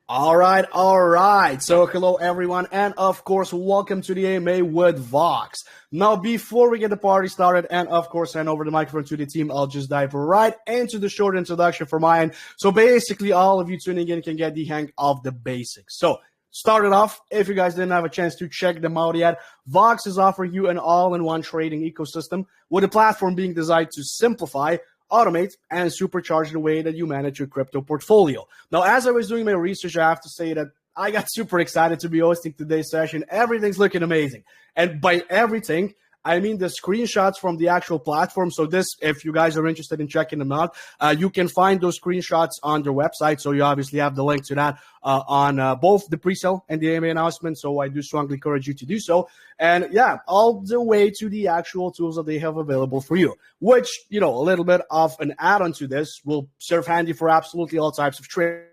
All right, all right. So hello everyone, and of course, welcome to the AMA with Vox. Now, before we get the party started, and of course, hand over the microphone to the team, I'll just dive right into the short introduction for mine. So basically, all of you tuning in can get the hang of the basics. So started off, if you guys didn't have a chance to check them out yet, Vox is offering you an all-in-one trading ecosystem with a platform being designed to simplify, automate, and supercharge the way that you manage your crypto portfolio. Now, as I was doing my research, I have to say that I got super excited to be hosting today's session. Everything's looking amazing. And by everything, I mean the screenshots from the actual platform. So this, if you guys are interested in checking them out, you can find those screenshots on their website. So you obviously have the link to that on both the pre-sale and the AMA announcement. So I do strongly encourage you to do so. And yeah, all the way to the actual tools that they have available for you, which, you know, a little bit of an add-on to this will serve handy for absolutely all types of traders.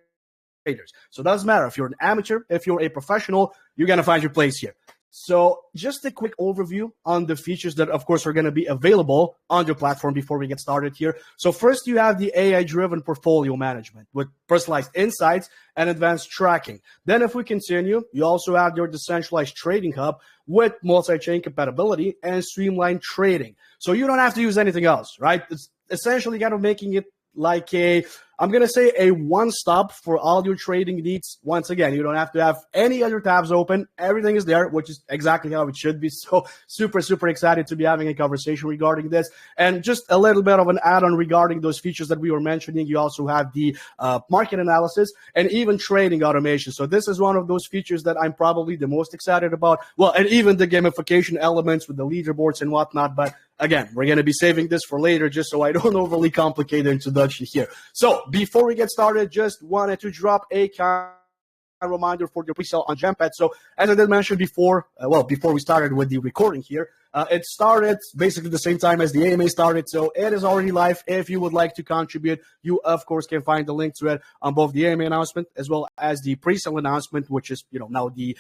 So it doesn't matter if you're an amateur, if you're a professional, you're going to find your place here. So just a quick overview on the features that, of course, are going to be available on your platform before we get started here. So first, you have the AI-driven portfolio management with personalized insights and advanced tracking. Then if we continue, you also have your decentralized trading hub with multi-chain compatibility and streamlined trading. So you don't have to use anything else, right? It's essentially kind of making it like I'm going to say a one-stop for all your trading needs. Once again, you don't have to have any other tabs open. Everything is there, which is exactly how it should be. So super, super excited to be having a conversation regarding this. And just a little bit of an add-on regarding those features that we were mentioning. You also have the market analysis and even trading automation. So this is one of those features that I'm probably the most excited about. Well, and even the gamification elements with the leaderboards and whatnot. But again, we're going to be saving this for later just so I don't overly complicate the introduction here. So before we get started, just wanted to drop a reminder for your pre-sale on GemPad. So as I did mention before, before we started with the recording here, it started basically the same time as the AMA started. So it is already live. If you would like to contribute, you, of course, can find the link to it on both the AMA announcement as well as the pre-sale announcement, which is, you know, now the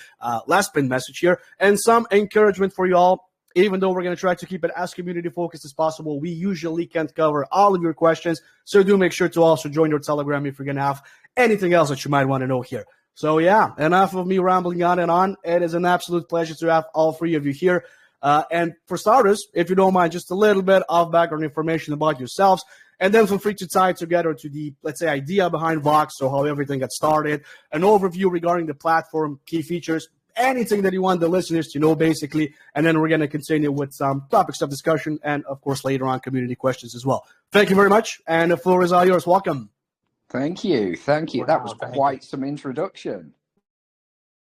last pin message here. And some encouragement for you all. Even though we're going to try to keep it as community focused as possible, we usually can't cover all of your questions. So do make sure to also join your Telegram if you're going to have anything else that you might want to know here. So yeah, enough of me rambling on and on. It is an absolute pleasure to have all three of you here. And for starters, if you don't mind, just a little bit of background information about yourselves. And then feel free to tie it together to the, let's say, idea behind Vox, so how everything got started, an overview regarding the platform, key features, anything that you want the listeners to know, basically. And then we're going to continue with some topics of discussion and, of course, later on community questions as well. Thank you very much. And the floor is all yours. Welcome. Thank you. Thank you. Wow, that was quite some introduction.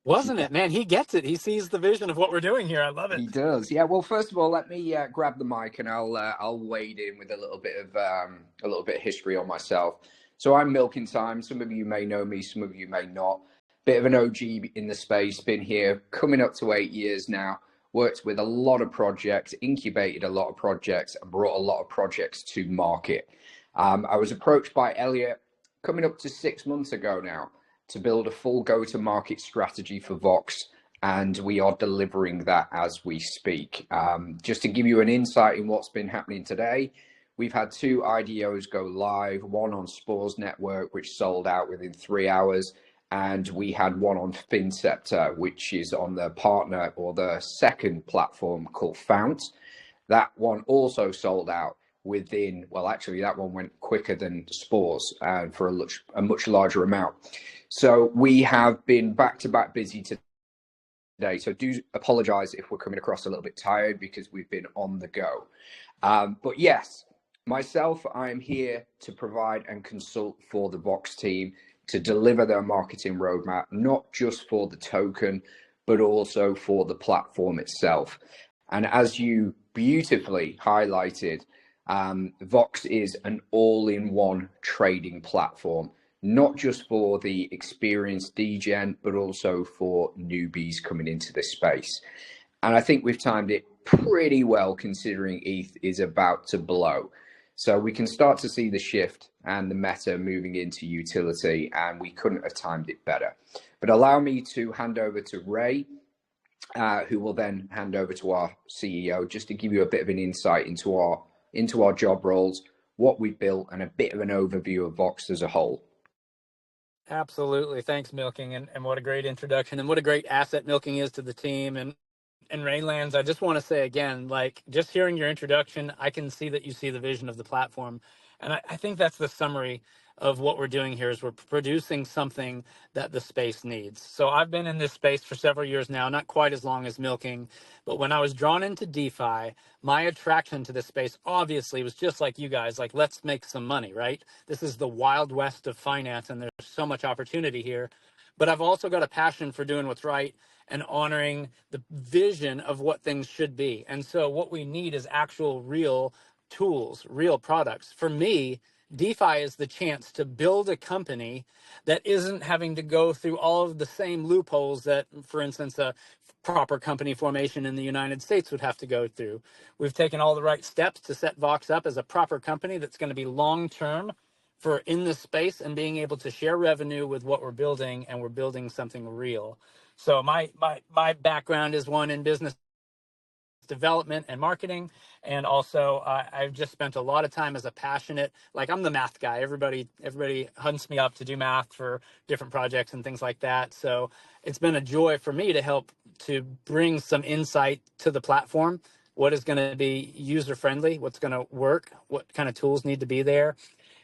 Wasn't it, man? He gets it. He sees the vision of what we're doing here. I love it. He does. Yeah. Well, first of all, let me grab the mic and I'll wade in with a little bit of history on myself. So I'm Milking Time. Some of you may know me. Some of you may not. Bit of an OG in the space, been here coming up to 8 years now, worked with a lot of projects, incubated a lot of projects, and brought a lot of projects to market. I was approached by Elliot coming up to 6 months ago now to build a full go-to-market strategy for Vox, and we are delivering that as we speak. Just to give you an insight in what's been happening today, we've had 2 IDOs go live, one on Spores Network, which sold out within 3 hours, and we had one on FinCeptor, which is on the partner or the second platform called Fount. That one also sold out within, well, actually that one went quicker than Spores for a much larger amount. So we have been back-to-back busy today. So do apologize if we're coming across a little bit tired because we've been on the go. But yes, myself, I'm here to provide and consult for the Vox team to deliver their marketing roadmap, not just for the token, but also for the platform itself. And as you beautifully highlighted, Vox is an all-in-one trading platform, not just for the experienced DGen, but also for newbies coming into this space. And I think we've timed it pretty well considering ETH is about to blow. So we can start to see the shift and the meta moving into utility, and we couldn't have timed it better. But allow me to hand over to Ray, who will then hand over to our CEO, just to give you a bit of an insight into our job roles, what we built, and a bit of an overview of Vox as a whole. Absolutely. Thanks, Milking. And what a great introduction, and what a great asset Milking is to the team. And Rainlands, I just want to say again, like, just hearing your introduction, I can see that you see the vision of the platform. And I think that's the summary of what we're doing here is we're producing something that the space needs. So I've been in this space for several years now, not quite as long as Milking, but when I was drawn into DeFi, my attraction to this space obviously was just like you guys, like, let's make some money, right? This is the wild west of finance, and there's so much opportunity here. But I've also got a passion for doing what's right and honoring the vision of what things should be. And so what we need is actual real tools, real products. For me, DeFi is the chance to build a company that isn't having to go through all of the same loopholes that, for instance, a proper company formation in the United States would have to go through. We've taken all the right steps to set Vox up as a proper company that's going to be long term for in this space and being able to share revenue with what we're building, and we're building something real. So my background is one in business development and marketing, and also I've just spent a lot of time as a passionate, like, I'm the math guy. Everybody hunts me up to do math for different projects and things like that. So it's been a joy for me to help to bring some insight to the platform. What is going to be user friendly? What's going to work? What kind of tools need to be there?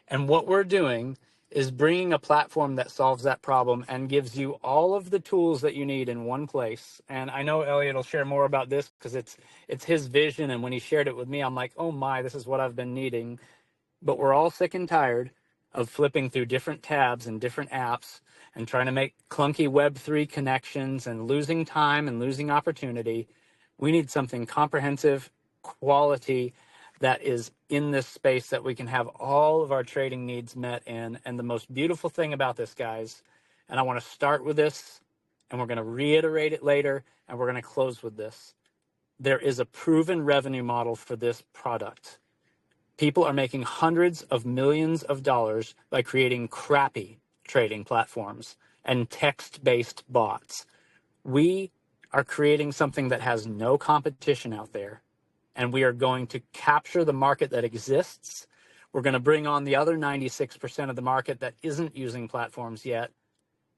And what we're doing is bringing a platform that solves that problem and gives you all of the tools that you need in one place. And I know Elliot will share more about this because it's his vision. And when he shared it with me, I'm like, oh my, this is what I've been needing. But we're all sick and tired of flipping through different tabs and different apps and trying to make clunky Web3 connections and losing time and losing opportunity. We need something comprehensive, quality, that is in this space that we can have all of our trading needs met in. And the most beautiful thing about this, guys, and I want to start with this, and we're going to reiterate it later, and we're going to close with this. There is a proven revenue model for this product. People are making hundreds of millions of dollars by creating crappy trading platforms and text-based bots. We are creating something that has no competition out there, and we are going to capture the market that exists. We're going to bring on the other 96% of the market that isn't using platforms yet,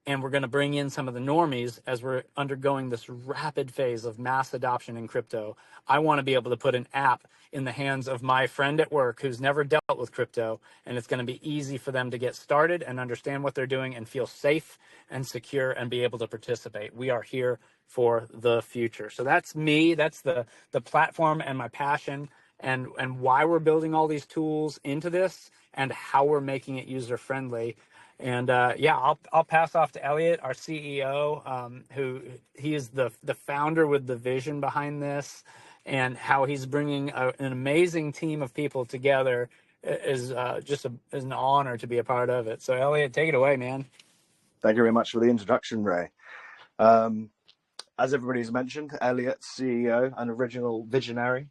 and we're going to bring in some of the normies as we're undergoing this rapid phase of mass adoption in crypto. I want to be able to put an app in the hands of my friend at work who's never dealt with crypto, and it's going to be easy for them to get started and understand what they're doing and feel safe and secure and be able to participate. We are here for the future. So that's me. That's the platform and my passion, and why we're building all these tools into this and how we're making it user friendly. And yeah, I'll pass off to Elliot, our CEO, who he is the founder with the vision behind this, and how he's bringing an amazing team of people together is just is an honor to be a part of it. So Elliot, take it away, man. Thank you very much for the introduction, Ray. As everybody's mentioned, Elliot, CEO and original visionary.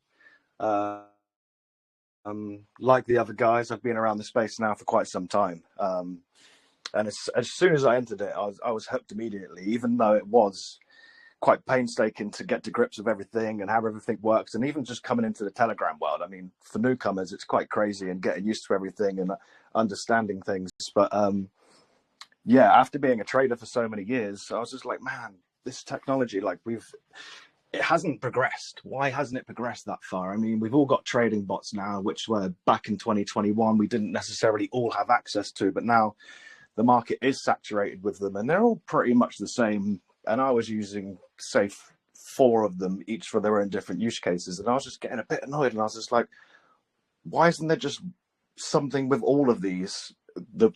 Like the other guys, I've been around the space now for quite some time. And as soon as I entered it, I was hooked immediately, even though it was quite painstaking to get to grips with everything and how everything works. And even just coming into the Telegram world, I mean, for newcomers, it's quite crazy and getting used to everything and understanding things. But yeah, after being a trader for so many years, I was just like, man, this technology, like it hasn't progressed. Why hasn't it progressed that far? I mean, we've all got trading bots now, which were back in 2021, we didn't necessarily all have access to, but now the market is saturated with them and they're all pretty much the same. And I was using, say, 4 of them, each for their own different use cases. And I was just getting a bit annoyed. And I was just like, why isn't there just something with all of these,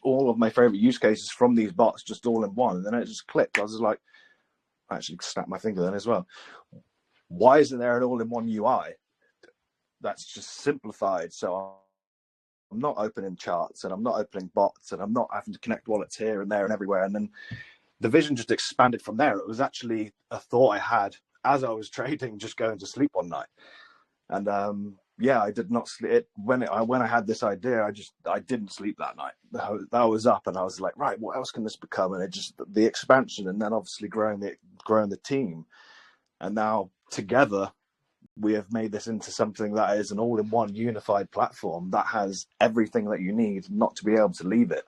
all of my favorite use cases from these bots just all in one? And then it just clicked. I was just like, I actually snapped my finger then as well. Why isn't there an all-in-one UI that's just simplified? So I'm not opening charts and I'm not opening bots and I'm not having to connect wallets here and there and everywhere. And then the vision just expanded from there. It was actually a thought I had as I was trading, just going to sleep one night. And yeah, I did not sleep. When I had this idea, I didn't sleep that night. I was up and I was like, right, what else can this become? And it just, the expansion, and then obviously growing the team. And now together, we have made this into something that is an all-in-one unified platform that has everything that you need not to be able to leave it.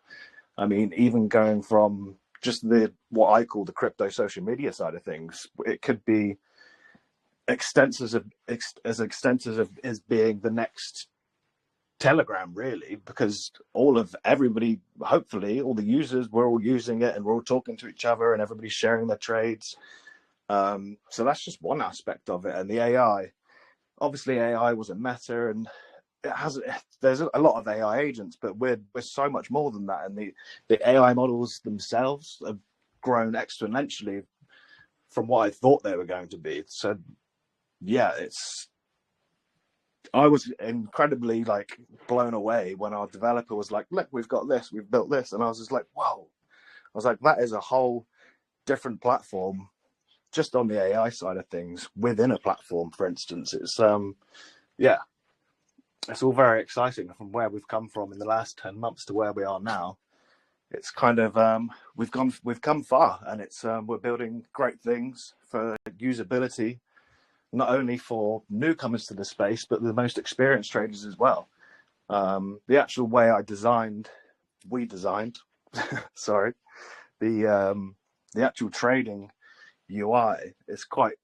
I mean, even going from just what I call the crypto social media side of things, it could be as extensive as being the next Telegram, really, because everybody, hopefully all the users, we're all using it and we're all talking to each other and everybody's sharing their trades. So that's just one aspect of it. And the AI, obviously AI was a meta, and there's a lot of AI agents, but we're so much more than that. And the AI models themselves have grown exponentially from what I thought they were going to be. So yeah, I was incredibly blown away when our developer was like, look, we've got this, we've built this. And I was just like, whoa. I was like, that is a whole different platform just on the AI side of things within a platform, for instance. It's it's all very exciting from where we've come from in the last 10 months to where we are now. It's kind of we've come far, and it's we're building great things for usability, not only for newcomers to the space, but the most experienced traders as well. The actual way we designed, sorry, the actual trading UI is quite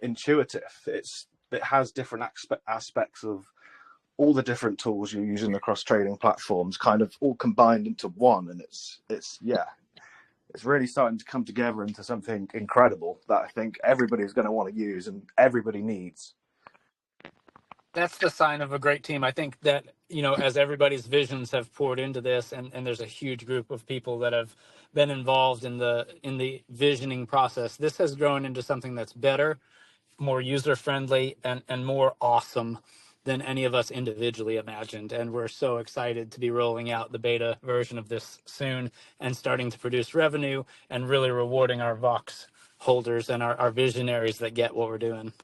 intuitive. It has different aspects of all the different tools you're using across trading platforms, kind of all combined into one, and it's really starting to come together into something incredible that I think everybody's going to want to use and everybody needs. That's the sign of a great team. I think that, as everybody's visions have poured into this, and there's a huge group of people that have been involved in the visioning process, this has grown into something that's better, more user-friendly, and more awesome than any of us individually imagined. And we're so excited to be rolling out the beta version of this soon and starting to produce revenue and really rewarding our Vox holders and our visionaries that get what we're doing.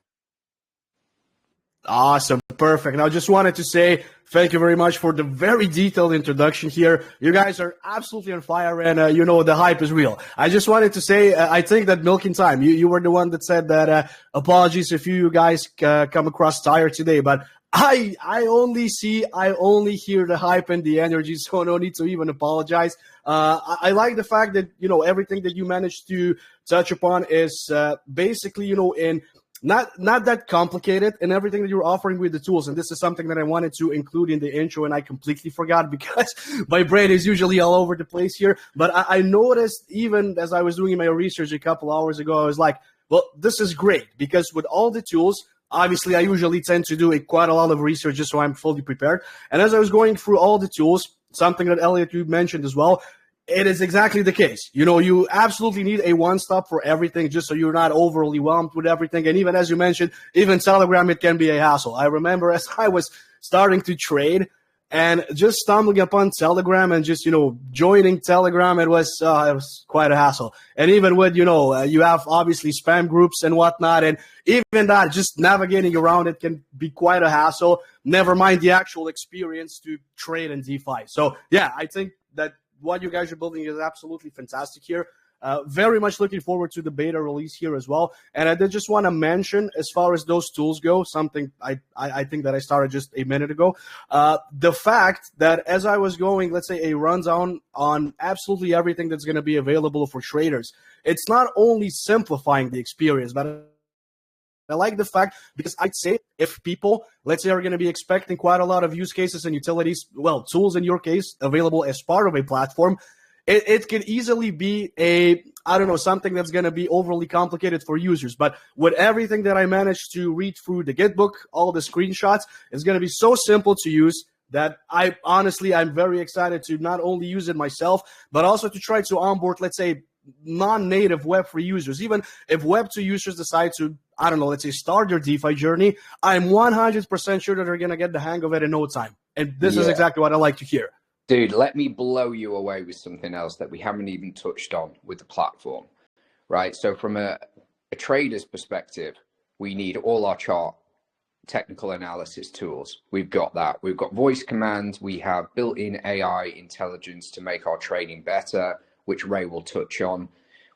Awesome. Perfect. And I just wanted to say thank you very much for the very detailed introduction here. You guys are absolutely on fire, and the hype is real. I just wanted to say, I think that Milking Time, you were the one that said that apologies if you guys come across tired today, but I only hear the hype and the energy, so no need to even apologize. I like the fact that, everything that you managed to touch upon is basically, in not that complicated, and everything that you're offering with the tools. And this is something that I wanted to include in the intro, and I completely forgot because my brain is usually all over the place here. But I noticed, even as I was doing my research a couple hours ago, I was like, well, this is great, because with all the tools, obviously I usually tend to do quite a lot of research just so I'm fully prepared. And as I was going through all the tools, something that Elliot, you mentioned as well, it is exactly the case. You absolutely need a one-stop for everything, just so you're not overly whelmed with everything. And even as you mentioned, even Telegram, it can be a hassle. I remember as I was starting to trade and just stumbling upon Telegram and just, joining Telegram, it was quite a hassle. And even with, you have obviously spam groups and whatnot, and even that, just navigating around it can be quite a hassle, never mind the actual experience to trade in DeFi. So yeah, I think that what you guys are building is absolutely fantastic here. Very much looking forward to the beta release here as well. And I did just want to mention, as far as those tools go, something I think that I started just a minute ago. The fact that as I was going, let's say, a rundown on absolutely everything that's going to be available for traders, it's not only simplifying the experience, but I like the fact, because I'd say if people, let's say, are going to be expecting quite a lot of use cases and utilities, well, tools in your case, available as part of a platform, it could easily be something that's going to be overly complicated for users. But with everything that I managed to read through the Gitbook, all the screenshots, it's going to be so simple to use that I'm very excited to not only use it myself, but also to try to onboard, let's say, non-native Web3 users. Even if Web2 users decide to, let's say, start their DeFi journey, I'm 100% sure that they're going to get the hang of it in no time. And this is exactly what I like to hear. Dude, let me blow you away with something else that we haven't even touched on with the platform, right? So from a trader's perspective, we need all our chart technical analysis tools. We've got that. We've got voice commands. We have built-in AI intelligence to make our trading better, which Ray will touch on.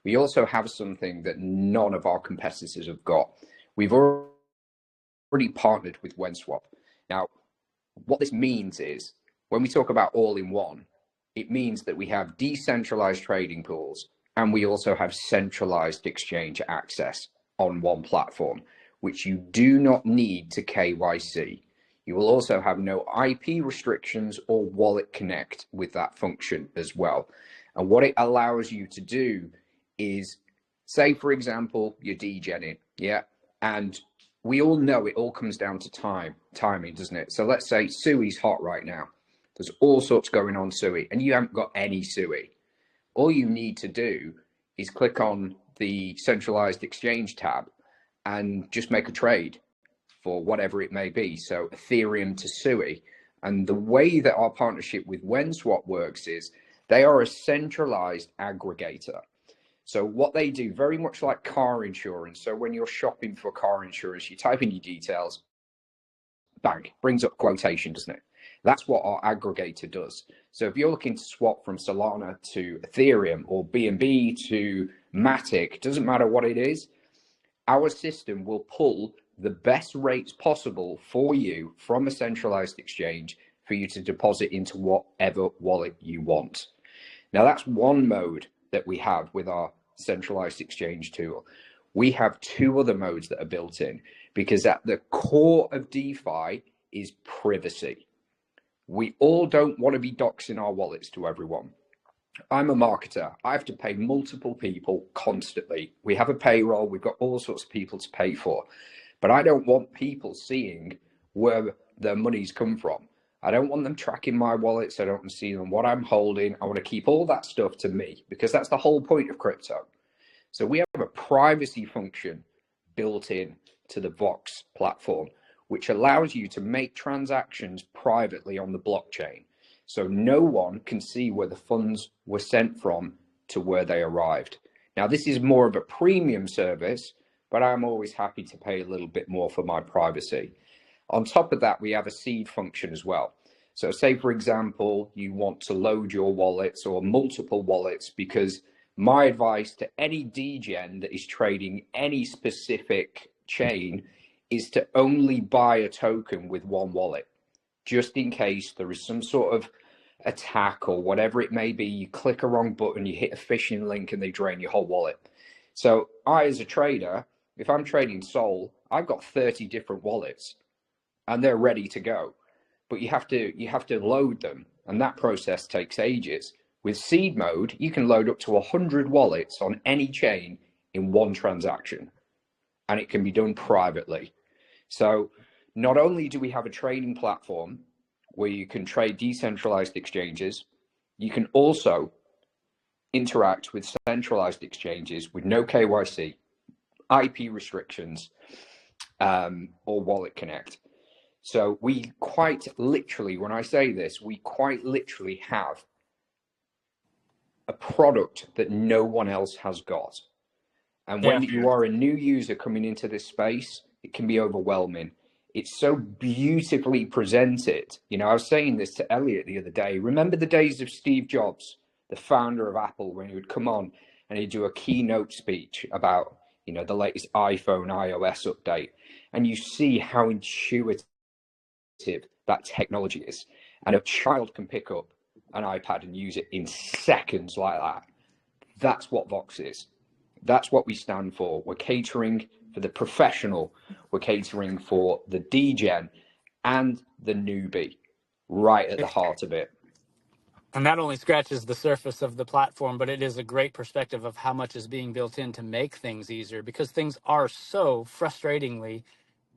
We also have something that none of our competitors have got. We've already partnered with WenSwap. Now, what this means is, when we talk about all-in-one, It means that we have decentralized trading pools and we also have centralized exchange access on one platform, which you do not need to KYC. You will also have no IP restrictions or wallet connect with that function as well. And what it allows you to do is, say, for example, you're degenning, yeah? And we all know it all comes down to timing, doesn't it? So let's say Sui's hot right now. There's all sorts going on Sui, and you haven't got any Sui. All you need to do is click on the centralized exchange tab and just make a trade for whatever it may be. So Ethereum to Sui. And the way that our partnership with WenSwap works is they are a centralized aggregator. So what they do, very much like car insurance. So when you're shopping for car insurance, you type in your details, bang, brings up quotation, doesn't it? That's what our aggregator does. So if you're looking to swap from Solana to Ethereum or BNB to Matic, doesn't matter what it is, our system will pull the best rates possible for you from a centralized exchange for you to deposit into whatever wallet you want. Now that's one mode that we have with our centralized exchange tool. We have two other modes that are built in, because at the core of DeFi is privacy. We all don't want to be doxing our wallets to everyone. I'm a marketer. I have to pay multiple people constantly. We have a payroll. We've got all sorts of people to pay for. But I don't want people seeing where their money's come from. I don't want them tracking my wallets. I don't want to see them what I'm holding. I want to keep all that stuff to me, because that's the whole point of crypto. So we have a privacy function built in to the Vox platform, which allows you to make transactions privately on the blockchain. So no one can see where the funds were sent from to where they arrived. Now, this is more of a premium service, but I'm always happy to pay a little bit more for my privacy. On top of that, we have a seed function as well. So say, for example, you want to load your wallets or multiple wallets, because my advice to any degen that is trading any specific chain is to only buy a token with one wallet, just in case there is some sort of attack or whatever it may be. You click a wrong button, you hit a phishing link, and they drain your whole wallet. So I, as a trader, if I'm trading Sol, I've got 30 different wallets and they're ready to go. But you have to load them, and that process takes ages. With seed mode, you can load up to 100 wallets on any chain in one transaction, and it can be done privately. So not only do we have a trading platform where you can trade decentralized exchanges, you can also interact with centralized exchanges with no KYC, IP restrictions, or wallet connect. So we quite literally, when I say this, we quite literally have a product that no one else has got. And when you are a new user coming into this space, it can be overwhelming. It's so beautifully presented. You know, I was saying this to Elliot the other day. Remember the days of Steve Jobs, the founder of Apple, when he would come on and he'd do a keynote speech about, you know, the latest iPhone iOS update, and you see how intuitive that technology is. And a child can pick up an iPad and use it in seconds like that. That's what Vox is. That's what we stand for. We're catering for the professional. We're catering for the degen and the newbie, right at the heart of it. And that only scratches the surface of the platform, but it is a great perspective of how much is being built in to make things easier, because things are so frustratingly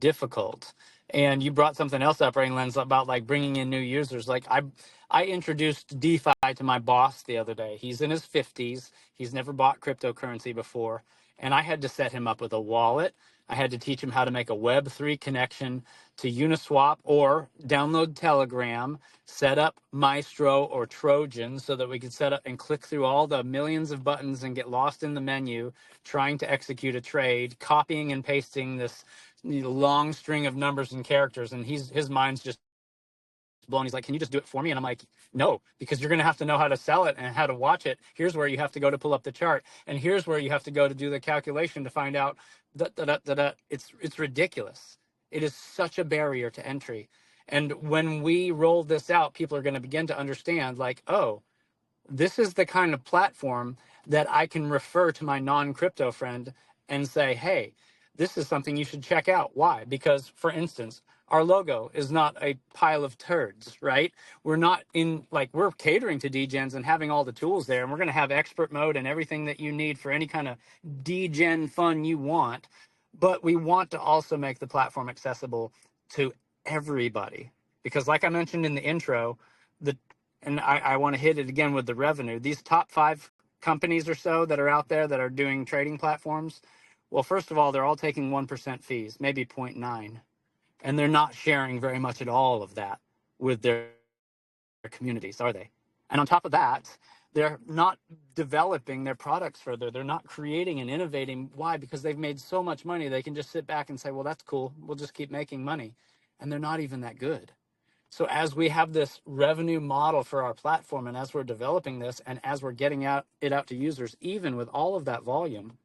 difficult. And you brought something else up, Rainlands, about like bringing in new users. Like I introduced DeFi to my boss the other day. He's in his 50s. He's never bought cryptocurrency before. And I had to set him up with a wallet. I had to teach him how to make a Web3 connection to Uniswap or download Telegram, set up Maestro or Trojan so that we could set up and click through all the millions of buttons and get lost in the menu, trying to execute a trade, copying and pasting this long string of numbers and characters. And his mind's just blown. He's like, can you just do it for me? And I'm like, no, because you're going to have to know how to sell it and how to watch it. Here's where you have to go to pull up the chart. And here's where you have to go to do the calculation to find out that it's ridiculous. It is such a barrier to entry. And when we roll this out, people are going to begin to understand like, oh, This is the kind of platform that I can refer to my non-crypto friend and say, hey, this is something you should check out. Why? Because, for instance, our logo is not a pile of turds, right? We're not in, like, we're catering to degens and having all the tools there, and we're going to have expert mode and everything that you need for any kind of degen fun you want. But we want to also make the platform accessible to everybody. Because like I mentioned in the intro, and I want to hit it again with the revenue. These top 5 companies or so that are out there that are doing trading platforms, well, first of all, they're all taking 1% fees, maybe 0.9, and they're not sharing very much at all of that with their communities, are they? And on top of that, they're not developing their products further. They're not creating and innovating. Why? Because they've made so much money, they can just sit back and say, well, that's cool. We'll just keep making money. And they're not even that good. So as we have this revenue model for our platform, and as we're developing this, and as we're getting it out to users, even with all of that volume,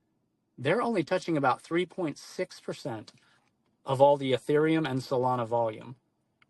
they're only touching about 3.6% of all the Ethereum and Solana volume.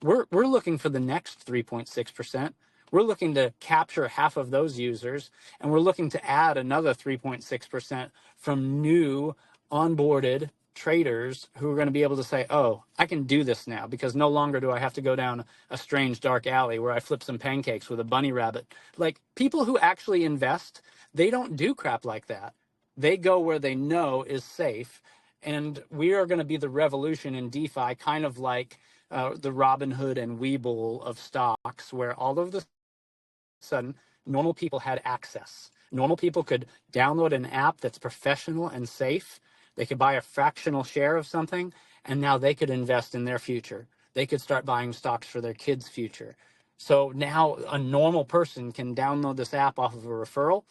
We're looking for the next 3.6%. We're looking to capture half of those users, and we're looking to add another 3.6% from new onboarded traders who are going to be able to say, oh, I can do this now because no longer do I have to go down a strange dark alley where I flip some pancakes with a bunny rabbit. Like, people who actually invest, they don't do crap like that. They go where they know is safe. And we are going to be the revolution in DeFi, kind of like the Robinhood and Webull of stocks, where all of the sudden normal people had access. Normal people could download an app that's professional and safe. They could buy a fractional share of something, and now they could invest in their future. They could start buying stocks for their kids' future. So now a normal person can download this app off of a referral.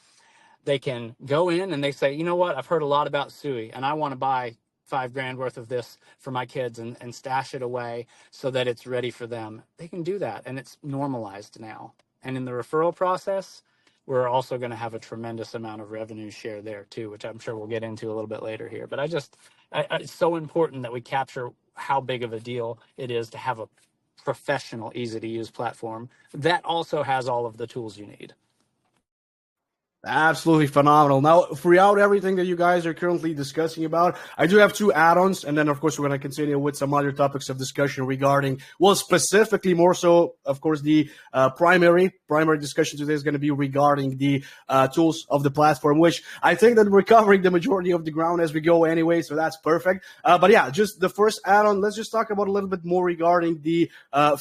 They can go in and they say, you know what, I've heard a lot about Sui, and I want to buy $5,000 worth of this for my kids and stash it away so that it's ready for them. They can do that, and it's normalized now. And in the referral process, we're also going to have a tremendous amount of revenue share there too, which I'm sure we'll get into a little bit later here. But it's so important that we capture how big of a deal it is to have a professional, easy to use platform that also has all of the tools you need. Absolutely phenomenal. Now, throughout everything that you guys are currently discussing about, I do have 2 add-ons, and then, of course, we're going to continue with some other topics of discussion regarding, well, specifically more so, of course, the primary discussion today is going to be regarding the tools of the platform, which I think that we're covering the majority of the ground as we go anyway, so that's perfect. But yeah, just the first add-on, let's just talk about a little bit more regarding the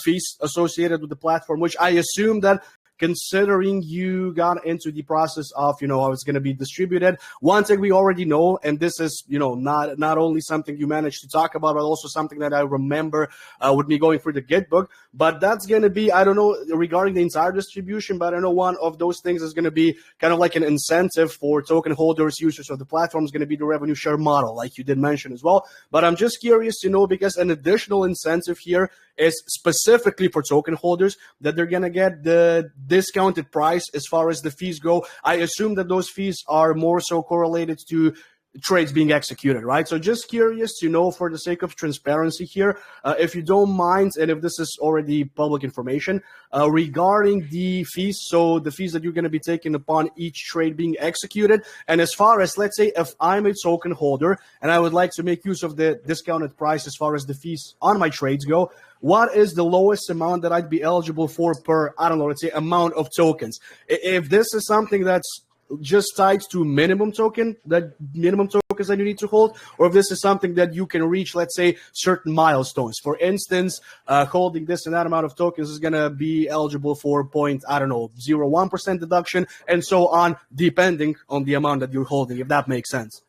fees associated with the platform, which I assume that considering you got into the process of, how it's going to be distributed. One thing we already know, and this is, not only something you managed to talk about, but also something that I remember with me going through the Git book, but that's going to be, I don't know regarding the entire distribution, but I know one of those things is going to be kind of like an incentive for token holders, users of the platform is going to be the revenue share model, like you did mention as well. But I'm just curious to know, because an additional incentive here is specifically for token holders, that they're going to get the discounted price as far as the fees go. I assume that those fees are more so correlated to trades being executed, right? So just curious to know, for the sake of transparency here, if you don't mind, and if this is already public information, regarding the fees, so the fees that you're going to be taking upon each trade being executed. And as far as, let's say, if I'm a token holder and I would like to make use of the discounted price as far as the fees on my trades go, what is the lowest amount that I'd be eligible for per, I don't know, let's say, amount of tokens? If this is something that's just tied to minimum tokens that you need to hold, or if this is something that you can reach, let's say, certain milestones. For instance, holding this and that amount of tokens is going to be eligible for 0.01% deduction, and so on, depending on the amount that you're holding, if that makes sense.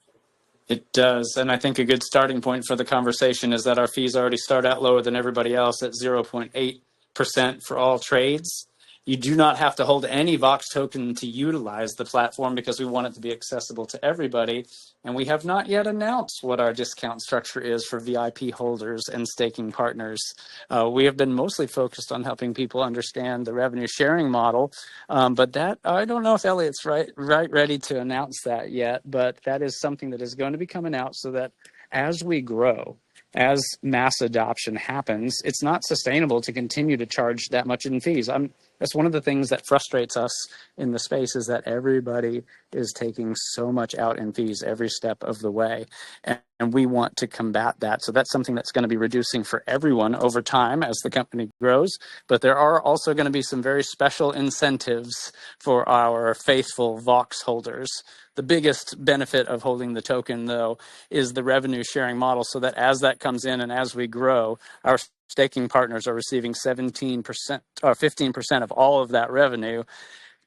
It does, and I think a good starting point for the conversation is that our fees already start out lower than everybody else at 0.8% for all trades. You do not have to hold any Vox token to utilize the platform because we want it to be accessible to everybody. And we have not yet announced what our discount structure is for VIP holders and staking partners. We have been mostly focused on helping people understand the revenue sharing model. But that, I don't know if Elliot's right ready to announce that yet, but that is something that is going to be coming out so that as we grow, as mass adoption happens, it's not sustainable to continue to charge that much in fees. That's one of the things that frustrates us in the space, is that everybody is taking so much out in fees every step of the way. And we want to combat that. So that's something that's going to be reducing for everyone over time as the company grows. But there are also going to be some very special incentives for our faithful Vox holders. The biggest benefit of holding the token, though, is the revenue sharing model, so that as that comes in and as we grow, our staking partners are receiving 17% or 15% of all of that revenue,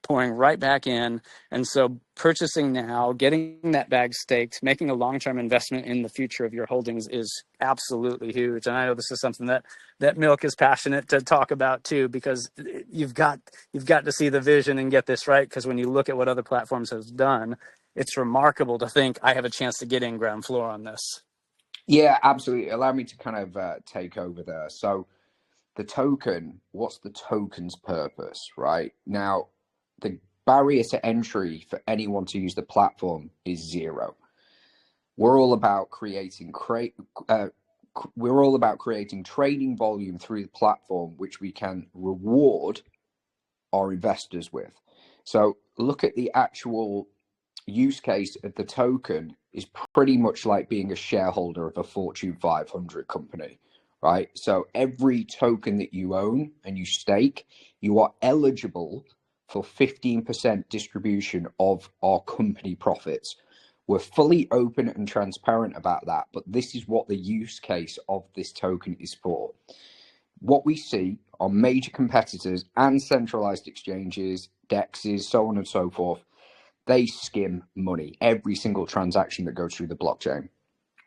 pouring right back in. And so purchasing now, getting that bag staked, making a long-term investment in the future of your holdings is absolutely huge. And I know this is something that Milk is passionate to talk about too, because you've got to see the vision and get this right. Because when you look at what other platforms have done, it's remarkable to think I have a chance to get in ground floor on this. Yeah, absolutely. Allow me to kind of take over there. So the token, what's the token's purpose, right? Now, the barrier to entry for anyone to use the platform is zero. We're all about creating trading volume through the platform, which we can reward our investors with. So look at the actual use case of the token is pretty much like being a shareholder of a Fortune 500 company, right? So every token that you own and you stake, you are eligible for 15% distribution of our company profits. We're fully open and transparent about that, but this is what the use case of this token is for. What we see on major competitors and centralized exchanges, DEXs, so on and so forth, they skim money every single transaction that goes through the blockchain,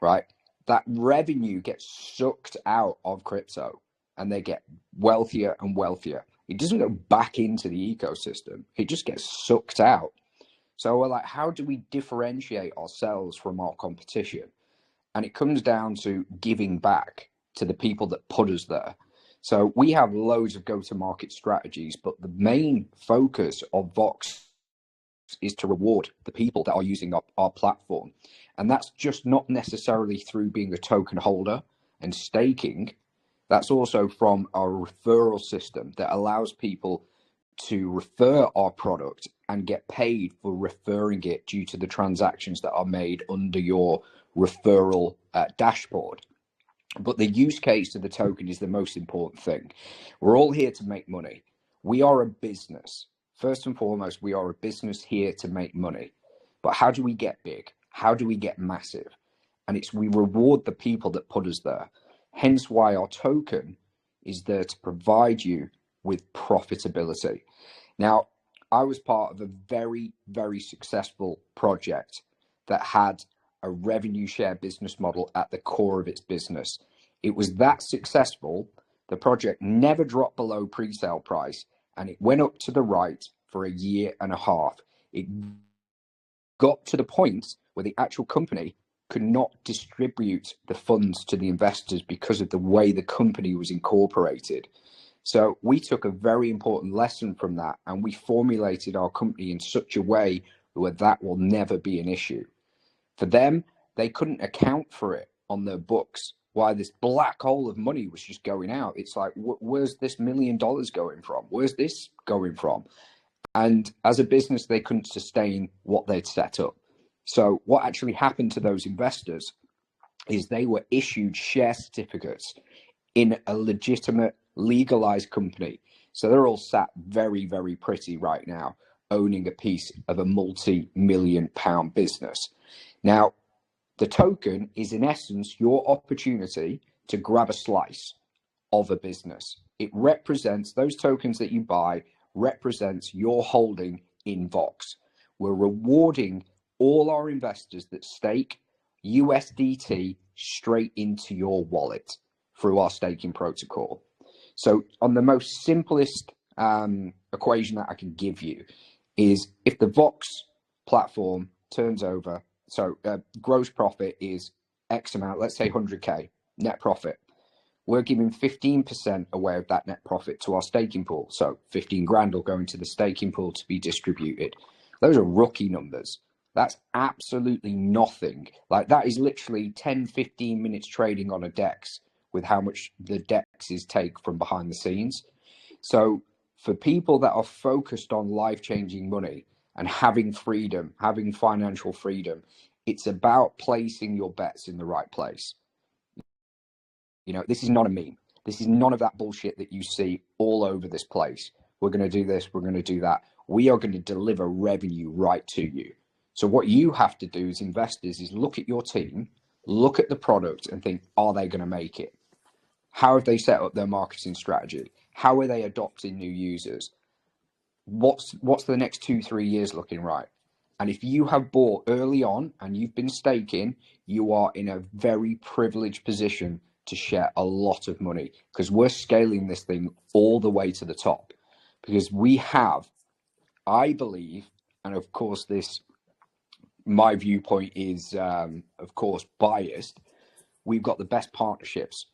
right? That revenue gets sucked out of crypto and they get wealthier and wealthier. It doesn't go back into the ecosystem. It just gets sucked out. So we're like, how do we differentiate ourselves from our competition? And it comes down to giving back to the people that put us there. So we have loads of go-to-market strategies, but the main focus of Vox is to reward the people that are using our platform. And that's just not necessarily through being a token holder and staking. That's also from our referral system that allows people to refer our product and get paid for referring it due to the transactions that are made under your referral dashboard. But the use case of the token is the most important thing. We're all here to make money. We are a business. First and foremost, we are a business here to make money. But how do we get big? How do we get massive? And it's we reward the people that put us there. Hence why our token is there to provide you with profitability. Now, I was part of a very, very successful project that had a revenue share business model at the core of its business. It was that successful, the project never dropped below pre-sale price, and it went up to the right for a year and a half. It got to the point where the actual company could not distribute the funds to the investors because of the way the company was incorporated. So we took a very important lesson from that, and we formulated our company in such a way where that will never be an issue. For them, they couldn't account for it on their books, why this black hole of money was just going out. It's like, where's this $1 million going from? Where's this going from? And as a business, they couldn't sustain what they'd set up. So what actually happened to those investors is they were issued share certificates in a legitimate, legalized company. So they're all sat very, very pretty right now, owning a piece of a multi-million-pound business. Now, the token is in essence your opportunity to grab a slice of a business. It represents, those tokens that you buy represents your holding in Vox. We're rewarding all our investors that stake USDT straight into your wallet through our staking protocol. So on the most simplest equation that I can give you is if the Vox platform turns over, so gross profit is X amount, let's say 100K net profit. We're giving 15% away of that net profit to our staking pool. So 15 grand will go into the staking pool to be distributed. Those are rookie numbers. That's absolutely nothing. Like that is literally 10, 15 minutes trading on a DEX with how much the DEXs take from behind the scenes. So For people that are focused on life-changing money and having freedom, having financial freedom, it's about placing your bets in the right place. You know, this is not a meme. This is none of that bullshit that you see all over this place. We're going to do this, we're going to do that. We are going to deliver revenue right to you. So what you have to do as investors is look at your team, look at the product and think, are they going to make it? How have they set up their marketing strategy? How are they adopting new users? What's the next 2-3 years looking right? And if you have bought early on and you've been staking, you are in a very privileged position to share a lot of money, because we're scaling this thing all the way to the top. Because we have, I believe, and of course my viewpoint is of course biased, we've got the best partnerships.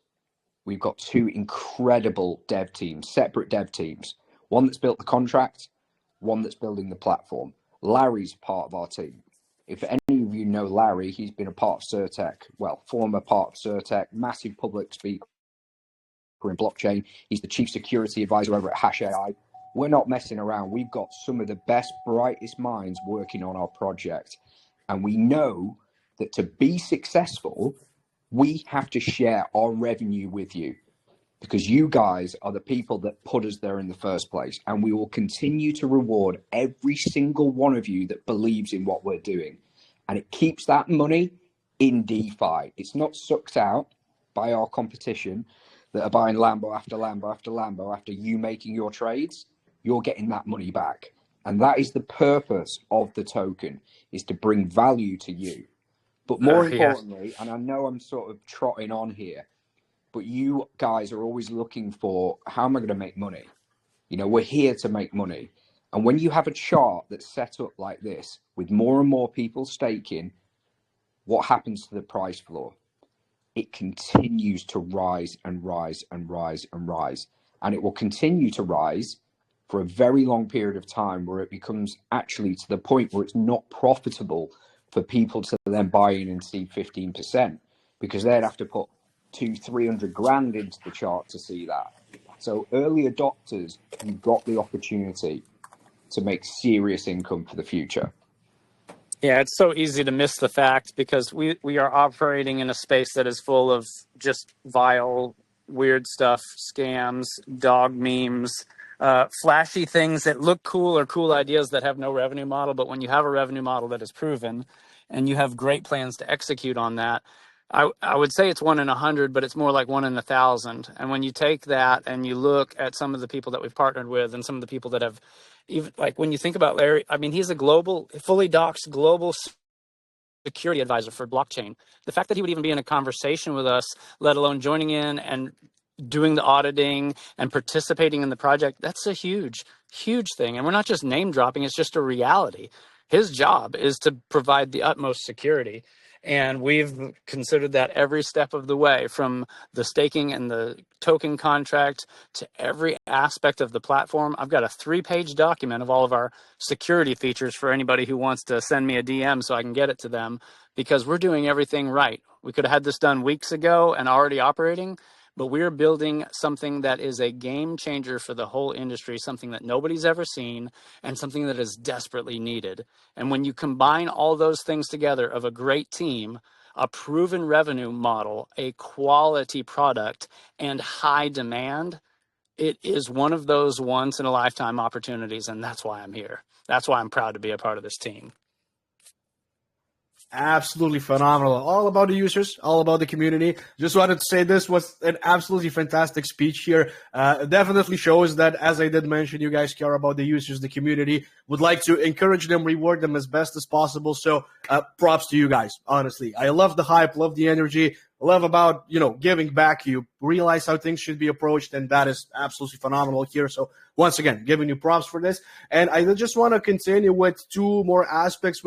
We've got 2 incredible dev teams, separate dev teams. One that's built the contract, one that's building the platform. Larry's part of our team. If any of you know Larry, he's been a part of Certec, well, former part of Certec, massive public speaker in blockchain. He's the chief security advisor over at Hash AI. We're not messing around. We've got some of the best, brightest minds working on our project. And we know that to be successful, we have to share our revenue with you, because you guys are the people that put us there in the first place. And we will continue to reward every single one of you that believes in what we're doing. And it keeps that money in DeFi. It's not sucked out by our competition that are buying Lambo after Lambo after Lambo after you making your trades. You're getting that money back. And that is the purpose of the token, is to bring value to you. But more importantly, and I know I'm sort of trotting on here, but you guys are always looking for, how am I going to make money? You know, we're here to make money. And when you have a chart that's set up like this, with more and more people staking, what happens to the price floor? It continues to rise and rise and rise and rise. And it will continue to rise for a very long period of time, where it becomes actually to the point where it's not profitable for people to then buy in and see 15%, because they'd have to put 200-300 grand into the chart to see that. So early adopters, you've got the opportunity to make serious income for the future. Yeah, it's so easy to miss the fact, because we are operating in a space that is full of just vile, weird stuff, scams, dog memes, flashy things that look cool, or cool ideas that have no revenue model. But when you have a revenue model that is proven and you have great plans to execute on that, I would say it's 1 in 100, but it's more like 1 in 1,000. And when you take that and you look at some of the people that we've partnered with, and some of the people that have, even like when you think about Larry, I mean, he's a fully doxed global security advisor for blockchain. The fact that he would even be in a conversation with us, let alone joining in and doing the auditing and participating in the project, that's a huge, huge thing. And we're not just name dropping, it's just a reality. His job is to provide the utmost security. And we've considered that every step of the way, from the staking and the token contract to every aspect of the platform. I've got a 3-page document of all of our security features for anybody who wants to send me a DM so I can get it to them, because we're doing everything right. We could have had this done weeks ago and already operating, but we're building something that is a game changer for the whole industry, something that nobody's ever seen, and something that is desperately needed. And when you combine all those things together, of a great team, a proven revenue model, a quality product, and high demand, it is one of those once in a lifetime opportunities. And that's why I'm here. That's why I'm proud to be a part of this team. Absolutely phenomenal. All about the users, all about the community. Just wanted to say this was an absolutely fantastic speech here. Definitely shows that, as I did mention, you guys care about the users, the community, would like to encourage them, reward them as best as possible. So props to you guys, honestly. I love the hype, love the energy, love about, giving back. You realize how things should be approached, and that is absolutely phenomenal here. So once again, giving you props for this. And I just want to continue with 2 more aspects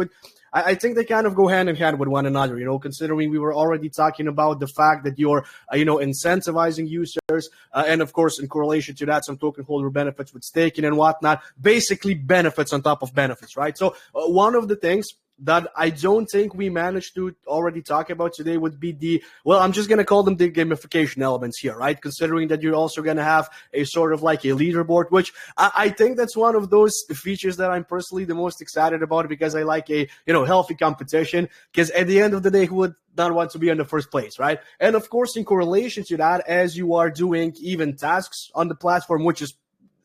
I think they kind of go hand in hand with one another, considering we were already talking about the fact that you're, incentivizing users, and of course, in correlation to that, some token holder benefits with staking and whatnot, basically benefits on top of benefits, right? So one of the things that I don't think we managed to already talk about today would be I'm just going to call them the gamification elements here, right? Considering that you're also going to have a sort of like a leaderboard, which I think that's one of those features that I'm personally the most excited about, because I like a, healthy competition, because at the end of the day, who would not want to be in the first place, right? And of course, in correlation to that, as you are doing even tasks on the platform, which is,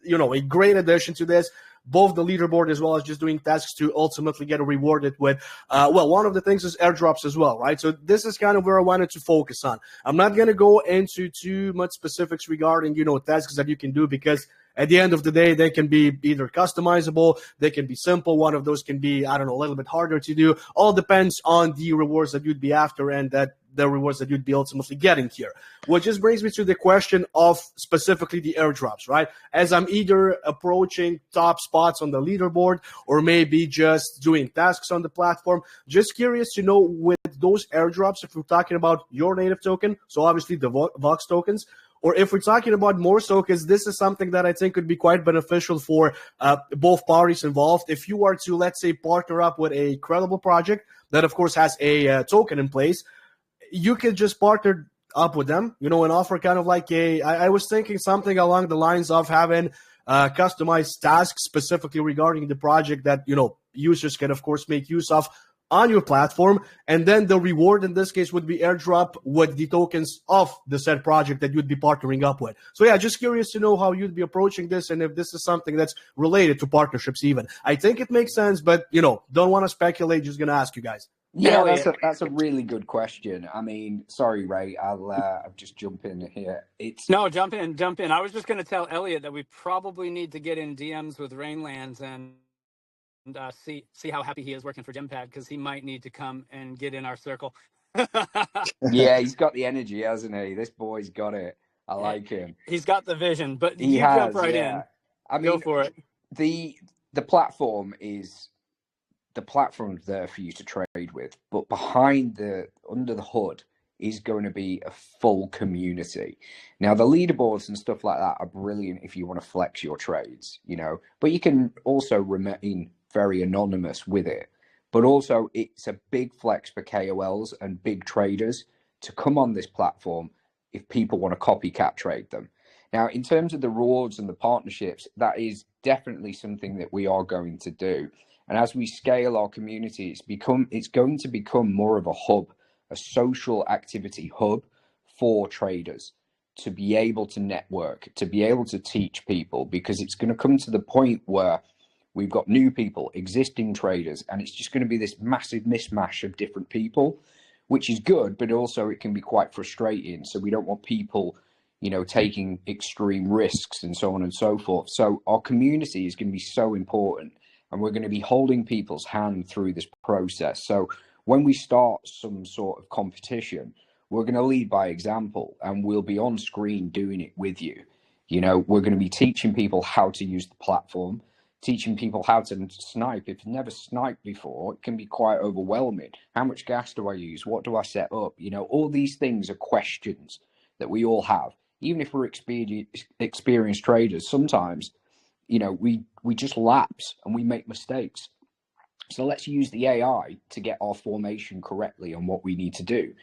a great addition to this, both the leaderboard as well as just doing tasks to ultimately get rewarded with, one of the things is airdrops as well, right? So this is kind of where I wanted to focus on. I'm not going to go into too much specifics regarding, tasks that you can do, because at the end of the day, they can be either customizable, they can be simple. One of those can be, a little bit harder to do. All depends on the rewards that you'd be after and the rewards that you'd be ultimately getting here. Which just brings me to the question of specifically the airdrops, right? As I'm either approaching top spots on the leaderboard or maybe just doing tasks on the platform, just curious to know with those airdrops, if we're talking about your native token, so obviously the Vox tokens, or if we're talking about more so, because this is something that I think could be quite beneficial for both parties involved. If you are to, let's say, partner up with a credible project that, of course, has a token in place, you can just partner up with them, and offer kind of like I was thinking something along the lines of having customized tasks specifically regarding the project that, users can, of course, make use of on your platform, and then the reward in this case would be airdrop with the tokens of the said project that you'd be partnering up with. So yeah, just curious to know how you'd be approaching this, and if this is something that's related to partnerships even. I think it makes sense, but don't want to speculate, just gonna ask you guys. Yeah, that's a really good question. I mean, sorry, Ray, I'll just jump in here. No, jump in. I was just going to tell Elliot that we probably need to get in DMs with Rainlands and see how happy he is working for GemPad, because he might need to come and get in our circle. Yeah, he's got the energy, hasn't he? This boy's got it. I like him. He's got the vision, but he jump right in. I mean, go for it. The platform is there for you to trade with, but under the hood is going to be a full community. Now, the leaderboards and stuff like that are brilliant if you want to flex your trades, but you can also remain very anonymous with it. But also, it's a big flex for KOLs and big traders to come on this platform if people want to copycat trade them. Now, in terms of the rewards and the partnerships, that is definitely something that we are going to do. And as we scale our community, it's going to become more of a hub, a social activity hub for traders to be able to network, to be able to teach people, because it's going to come to the point where we've got new people, existing traders, and it's just going to be this massive mismatch of different people, which is good, but also it can be quite frustrating. So we don't want people, taking extreme risks and so on and so forth. So our community is going to be so important, and we're going to be holding people's hand through this process. So when we start some sort of competition, we're going to lead by example, and we'll be on screen doing it with you. We're going to be teaching people how to use the platform, teaching people how to snipe. If you've never sniped before, it can be quite overwhelming. How much gas do I use? What do I set up? All these things are questions that we all have. Even if we're experienced traders, sometimes, we just lapse and we make mistakes. So let's use the AI to get our formation correctly on what we need to do.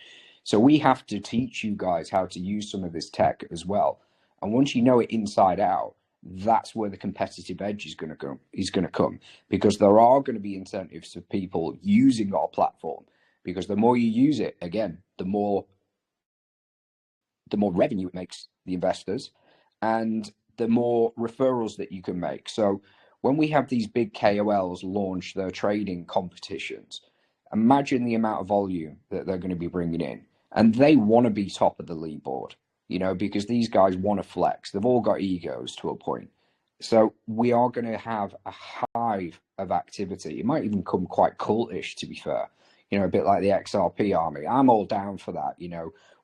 So we have to teach you guys how to use some of this tech as well. And once you know it inside out, that's where the competitive edge is going to come, because there are going to be incentives for people using our platform, because the more you use it, again, the more revenue it makes the investors, and the more referrals that you can make. So when we have these big KOLs launch their trading competitions, imagine the amount of volume that they're going to be bringing in, and they want to be top of the leaderboard, because these guys want to flex. They've all got egos to a point. So we are going to have a hive of activity. It might even come quite cultish, to be fair, a bit like the XRP army. I'm all down for that.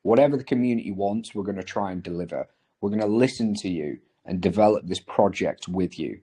Whatever the community wants, we're going to try and deliver. We're going to listen to you and develop this project with you.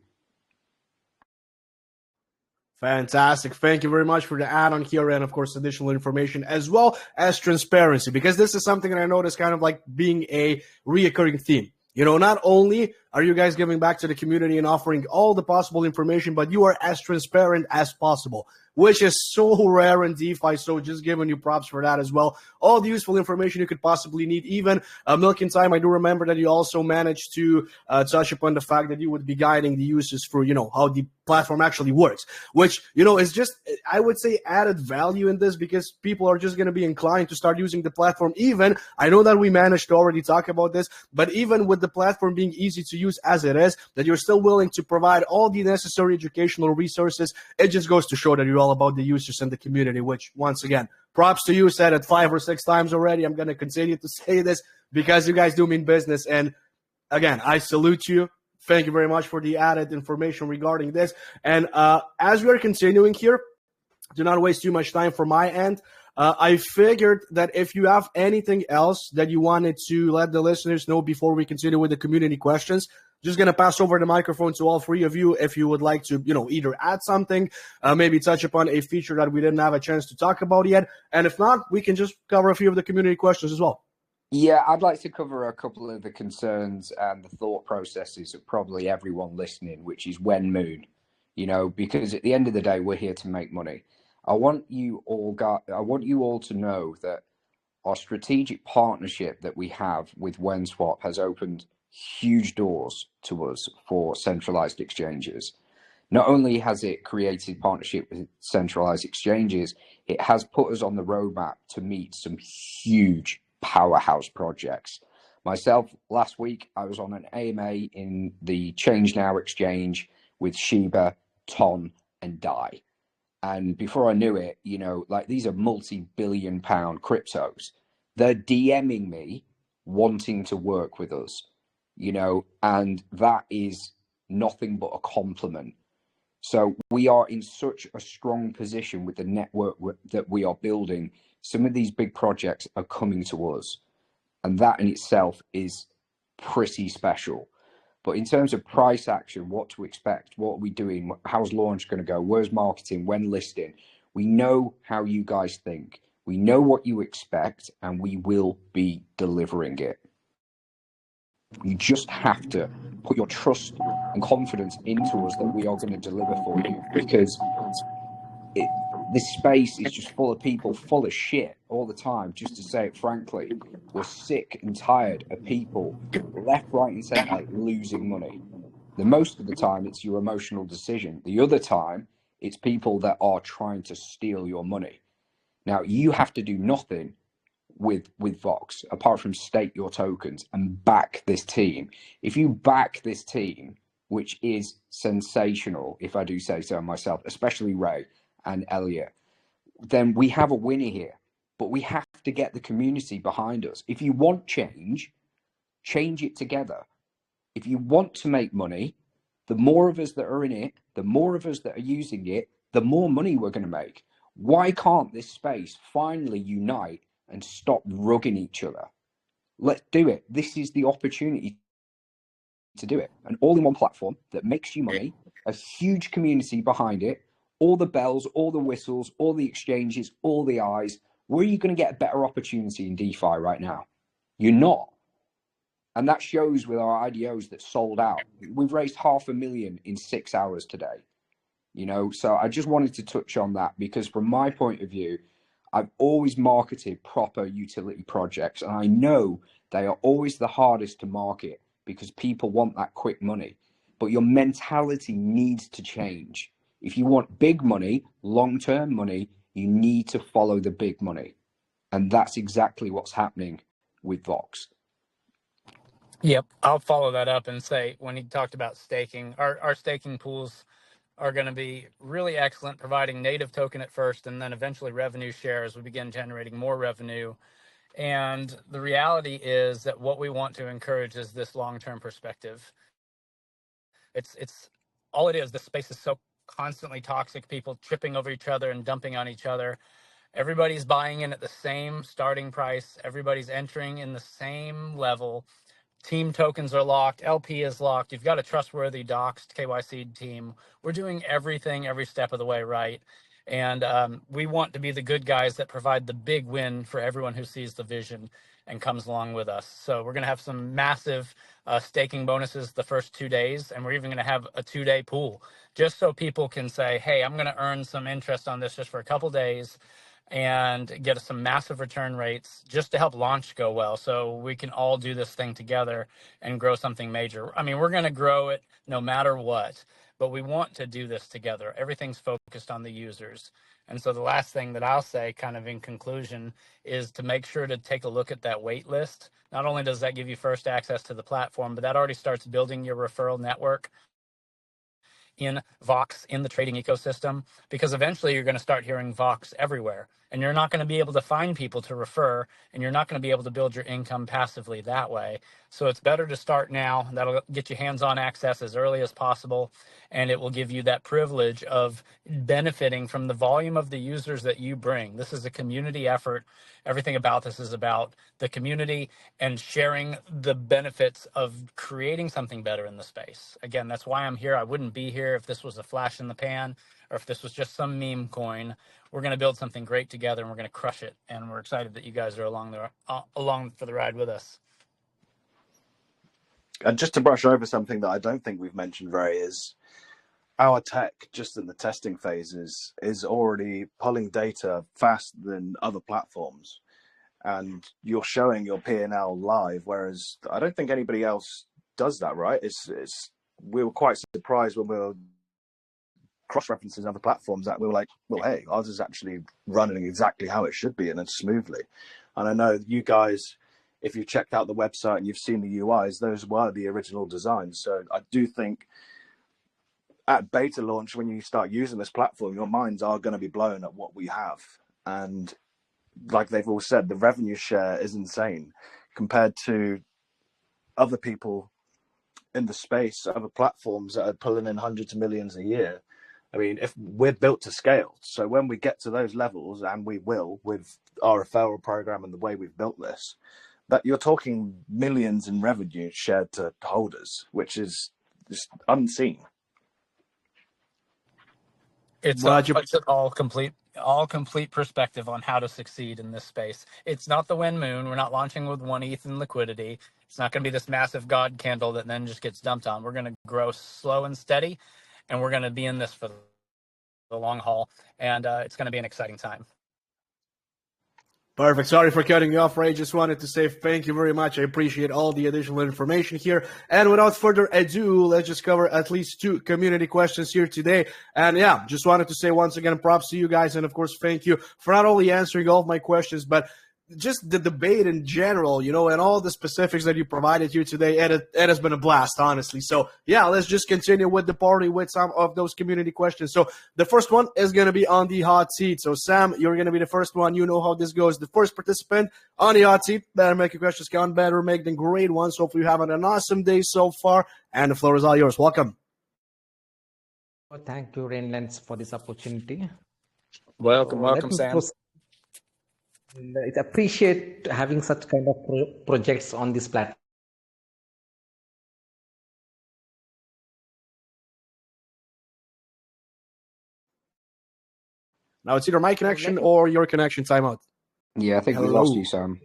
Fantastic. Thank you very much for the add-on here, and of course additional information as well as transparency, because this is something that I noticed kind of like being a reoccurring theme. Not only are you guys giving back to the community and offering all the possible information, but you are as transparent as possible, which is so rare in DeFi. So just giving you props for that as well. All the useful information you could possibly need. Even Milk in Time, I do remember that you also managed to touch upon the fact that you would be guiding the users for, how the platform actually works, which, is just, I would say, added value in this, because people are just going to be inclined to start using the platform. Even, I know that we managed to already talk about this, but even with the platform being easy to use as it is, that you're still willing to provide all the necessary educational resources, it just goes to show that you're all about the users and the community, which, once again, props to you. Said it 5 or 6 times already. I'm going to continue to say this because you guys do mean business. And again, I salute you. Thank you very much for the added information regarding this. And as we are continuing here, do not waste too much time from my end. I figured that if you have anything else that you wanted to let the listeners know before we continue with the community questions, just going to pass over the microphone to all 3 of you if you would like to, either add something, maybe touch upon a feature that we didn't have a chance to talk about yet. And if not, we can just cover a few of the community questions as well. Yeah, I'd like to cover a couple of the concerns and the thought processes of probably everyone listening, which is when moon, because at the end of the day, we're here to make money. I want you all to know that our strategic partnership that we have with WenSwap has opened huge doors to us for centralized exchanges. Not only has it created partnership with centralized exchanges, it has put us on the roadmap to meet some huge powerhouse projects. Myself, last week, I was on an AMA in the Change Now exchange with Shiba, Ton, and Dai. And before I knew it, these are multi-billion pound cryptos. They're DMing me wanting to work with us, and that is nothing but a compliment. So we are in such a strong position with the network that we are building. Some of these big projects are coming to us, and that in itself is pretty special. But in terms of price action, what to expect, what are we doing, how's launch going to go, where's marketing, when listing, we know how you guys think. We know what you expect, and we will be delivering it. You just have to put your trust and confidence into us that we are going to deliver for you, because this space is just full of people full of shit all the time. Just to say it frankly, we're sick and tired of people left, right, and center losing money. The most of the time, it's your emotional decision. The other time, it's people that are trying to steal your money. Now, you have to do nothing with Vox apart from stake your tokens and back this team. If you back this team, which is sensational, if I do say so myself, especially Ray and Elliot, then we have a winner here. But we have to get the community behind us. If you want change it together. If you want to make money, the more of us that are in it, the more of us that are using it, the more money we're going to make. Why can't this space finally unite and stop rugging each other? Let's do it. This is the opportunity to do it. An all-in-one platform that makes you money, a huge community behind it, all the bells, all the whistles, all the exchanges, all the eyes. Where are you going to get a better opportunity in DeFi right now? You're not. And that shows with our IDOs that sold out. We've raised 500,000 in 6 hours today. So I just wanted to touch on that, because from my point of view, I've always marketed proper utility projects, and I know they are always the hardest to market because people want that quick money. But your mentality needs to change. If you want big money, long-term money, you need to follow the big money. And that's exactly what's happening with Vox. Yep. I'll follow that up and say, when he talked about staking, our staking pools are going to be really excellent, providing native token at first and then eventually revenue share as we begin generating more revenue. And the reality is that what we want to encourage is this long-term perspective. It's all it is. The space is so constantly toxic, people tripping over each other and dumping on each other. Everybody's buying in at the same starting price. Everybody's entering in the same level. Team tokens are locked. LP is locked. You've got a trustworthy doxed KYC team. We're doing everything every step of the way right. And we want to be the good guys that provide the big win for everyone who sees the vision and comes along with us. So we're going to have some massive staking bonuses the first 2 days, and we're even going to have a 2-day pool just so people can say, hey, I'm going to earn some interest on this just for a couple days and get some massive return rates just to help launch go well, so we can all do this thing together and grow something major. I mean, we're going to grow it no matter what, but we want to do this together. Everything's focused on the users. And so the last thing that I'll say kind of in conclusion is to make sure to take a look at that wait list. Not only does that give you first access to the platform, but that already starts building your referral network in Vox, in the trading ecosystem, because eventually you're going to start hearing Vox everywhere, and you're not going to be able to find people to refer, and you're not going to be able to build your income passively that way. So it's better to start now. That'll get you hands-on access as early as possible, and it will give you that privilege of benefiting from the volume of the users that you bring. This is a community effort. Everything about this is about the community and sharing the benefits of creating something better in the space. Again, that's why I'm here. I wouldn't be here if this was a flash in the pan or if this was just some meme coin. We're going to build something great together, and we're going to crush it. And we're excited that you guys are along for the ride with us. And just to brush over something that I don't think we've mentioned is our tech, just in the testing phases, is already pulling data faster than other platforms. And you're showing your P&L live, whereas I don't think anybody else does that, right? We were quite surprised when we were cross-referencing other platforms that we were like, well, hey, ours is actually running exactly how it should be and smoothly. And I know you guys, if you've checked out the website and you've seen the UIs, those were the original designs. So I do think at beta launch, when you start using this platform, your minds are going to be blown at what we have. And like they've all said, the revenue share is insane compared to other people in the space, other platforms that are pulling in hundreds of millions a year. I mean, if we're built to scale, so when we get to those levels, and we will with our referral program and the way we've built this, that you're talking millions in revenue shared to holders, which is just unseen. It's all complete perspective on how to succeed in this space. It's not the Wind Moon. We're not launching with 1 ETH in liquidity. It's not going to be this massive God candle that then just gets dumped on. We're going to grow slow and steady, and we're going to be in this for the long haul, and it's going to be an exciting time. Perfect. Sorry for cutting you off, Ray. Just wanted to say thank you very much. I appreciate all the additional information here. And without further ado, let's just cover at least 2 community questions here today. And yeah, just wanted to say once again, props to you guys. And of course, thank you for not only answering all of my questions, but just the debate in general, and all the specifics that you provided here today. It has been a blast, honestly. So yeah, let's just continue with the party with some of those community questions. So the first one is going to be on the hot seat. So Sam, you're going to be the first one. You know how this goes. The first participant on the hot seat. Better make your questions count. Better make them great ones. Hopefully you're having an awesome day so far. And the floor is all yours. Welcome. Well, thank you, Rainlands, for this opportunity. Welcome, Sam. I appreciate having such kind of projects on this platform. Now it's either my connection or your connection timeout. Yeah, I think we lost you, Sam.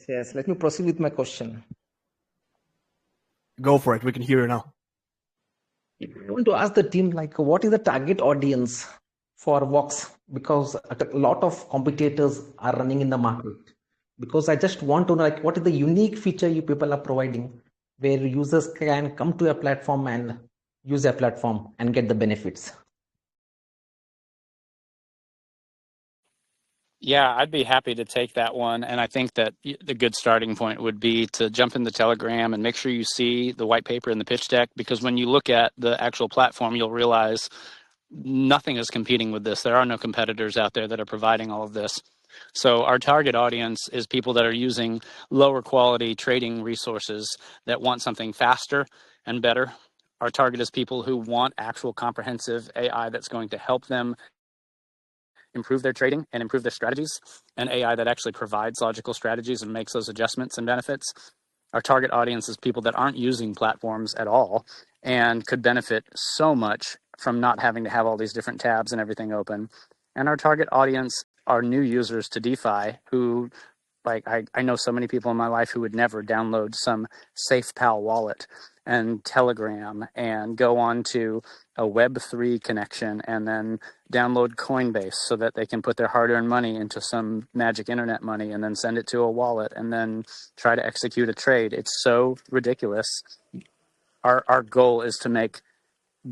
Yes. Let me proceed with my question. Go for it. We can hear you now. I want to ask the team, what is the target audience for Vox? Because a lot of competitors are running in the market. Because I just want to know, what is the unique feature you people are providing where users can come to your platform and use your platform and get the benefits? Yeah, I'd be happy to take that one. And I think that the good starting point would be to jump into Telegram and make sure you see the white paper and the pitch deck, because when you look at the actual platform, you'll realize nothing is competing with this. There are no competitors out there that are providing all of this. So our target audience is people that are using lower quality trading resources that want something faster and better. Our target is people who want actual comprehensive AI that's going to help them improve their trading and improve their strategies, and AI that actually provides logical strategies and makes those adjustments and benefits. Our target audience is people that aren't using platforms at all and could benefit so much from not having to have all these different tabs and everything open. And our target audience are new users to DeFi who, like, I know so many people in my life who would never download some SafePal wallet and Telegram and go on to a Web3 connection and then download Coinbase so that they can put their hard-earned money into some magic internet money and then send it to a wallet and then try to execute a trade. It's so ridiculous. Our goal is to make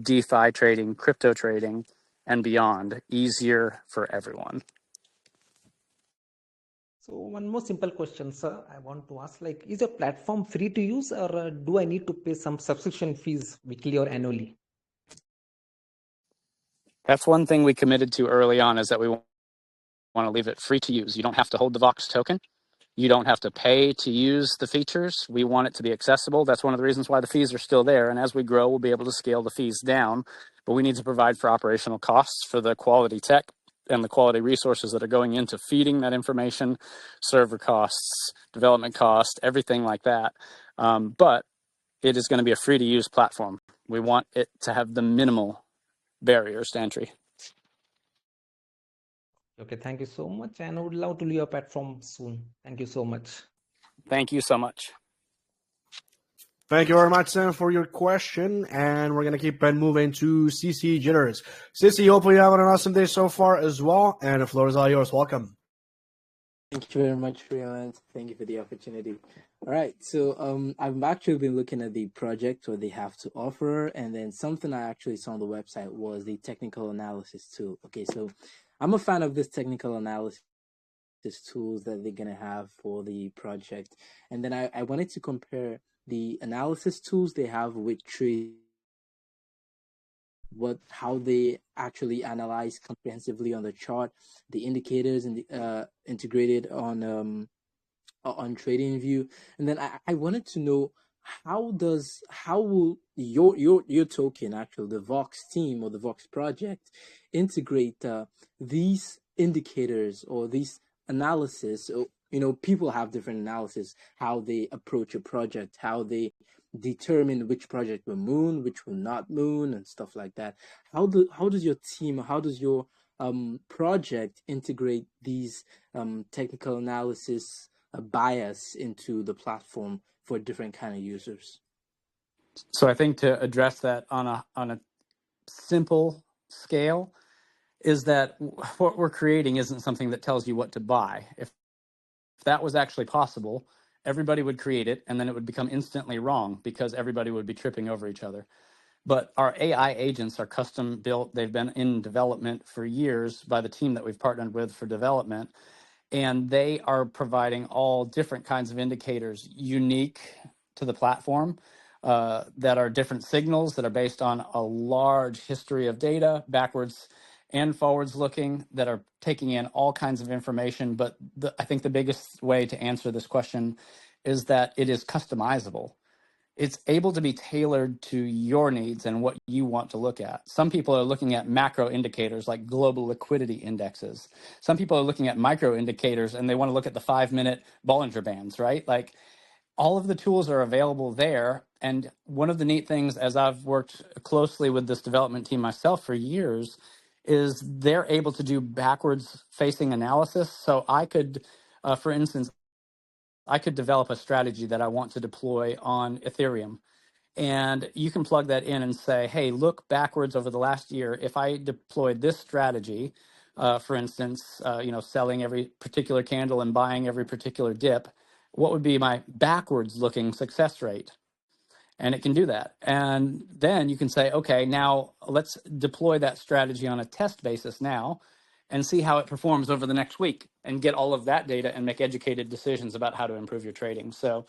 DeFi trading, crypto trading, and beyond easier for everyone. So one more simple question, sir. I want to ask, like, is your platform free to use, or do I need to pay some subscription fees weekly or annually? That's one thing we committed to early on, is that we want to leave it free to use. You don't have to hold the Vox token. You don't have to pay to use the features. We want it to be accessible. That's one of the reasons why the fees are still there. And as we grow, we'll be able to scale the fees down. But we need to provide for operational costs for the quality tech and the quality resources that are going into feeding that information, server costs, development costs, everything like that. But it is going to be a free to use platform. We want it to have the minimal barriers to entry. Okay, thank you so much. And I would love to leave your platform soon. Thank you so much. Thank you so much. Thank you very much, Sam, for your question. And we're going to keep on moving to CC Jitters. CC, hopefully you have an awesome day so far as well. And the floor is all yours. Welcome. Thank you very much, Freelance. Thank you for the opportunity. All right, so I've actually been looking at the project, what they have to offer, and then something I actually saw on the website was the technical analysis tool. Okay, so I'm a fan of this technical analysis tools that they're gonna have for the project, and then I wanted to compare the analysis tools they have with Tree, how they actually analyze comprehensively on the chart, the indicators and the integrated on TradingView. And then I wanted to know how will your token, actually the Vox team or the Vox project, integrate these indicators or these analysis. You know, people have different analysis, how they approach a project, how they determine which project will moon, which will not moon, and stuff like that. How does your team, how does your project integrate these technical analysis bias into the platform for different kind of users? So I think to address that on a simple scale is that what we're creating isn't something that tells you what to buy. If that was actually possible, everybody would create it and then it would become instantly wrong because everybody would be tripping over each other. But our AI agents are custom built. They've been in development for years by the team that we've partnered with for development. And they are providing all different kinds of indicators unique to the platform that are different signals that are based on a large history of data, backwards and forwards looking, that are taking in all kinds of information. But I think the biggest way to answer this question is that it is customizable. It's able to be tailored to your needs and what you want to look at. Some people are looking at macro indicators like global liquidity indexes. Some people are looking at micro indicators and they want to look at the 5-minute Bollinger Bands, right? Like, all of the tools are available there. And one of the neat things, as I've worked closely with this development team myself for years, is they're able to do backwards facing analysis. So I could, for instance, I could develop a strategy that I want to deploy on Ethereum. And you can plug that in and say, hey, look backwards over the last year. If I deployed this strategy, for instance, selling every particular candle and buying every particular dip, what would be my backwards looking success rate? And it can do that. And then you can say, okay, now let's deploy that strategy on a test basis now and see how it performs over the next week and get all of that data and make educated decisions about how to improve your trading. So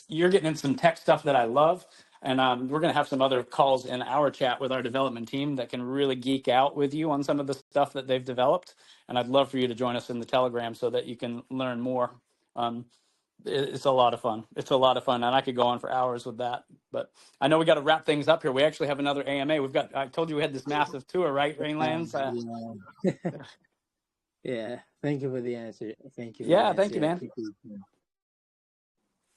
you're getting in some tech stuff that I love. And we're going to have some other calls in our chat with our development team that can really geek out with you on some of the stuff that they've developed. And I'd love for you to join us in the Telegram so that you can learn more. It's a lot of fun. It's a lot of fun. And I could go on for hours with that. But I know we got to wrap things up here. We actually have another AMA. I told you we had this massive tour, right, Rainlands? Yeah. Thank you for the answer. Thank you. Yeah, thank you, man.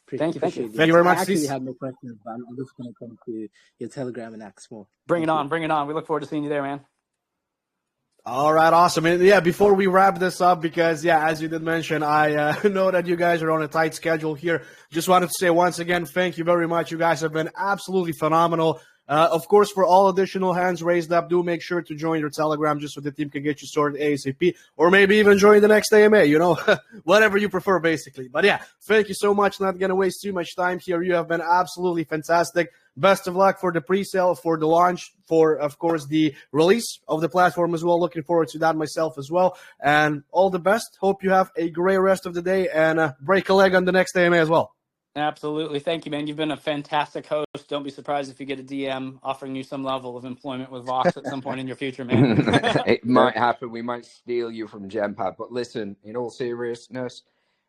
Thank you. Thank you very much. I actually have no questions, but I'm just going to come to your Telegram and ask more. Bring it on. We look forward to seeing you there, man. All right, awesome. And yeah, before we wrap this up, because yeah, as you did mention, I know that you guys are on a tight schedule here. Just wanted to say once again, thank you very much. You guys have been absolutely phenomenal. Of course, for all additional hands raised up, do make sure to join your Telegram just so the team can get you sorted ASAP, or maybe even join the next AMA, you know, whatever you prefer, basically. But yeah, thank you so much. Not going to waste too much time here. You have been absolutely fantastic. Best of luck for the pre-sale, for the launch, for, of course, the release of the platform as well. Looking forward to that myself as well. And all the best. Hope you have a great rest of the day and break a leg on the next AMA as well. Absolutely. Thank you, man. You've been a fantastic host. Don't be surprised if you get a DM offering you some level of employment with Vox at some point in your future, man. It might happen. We might steal you from GemPad. But listen, in all seriousness,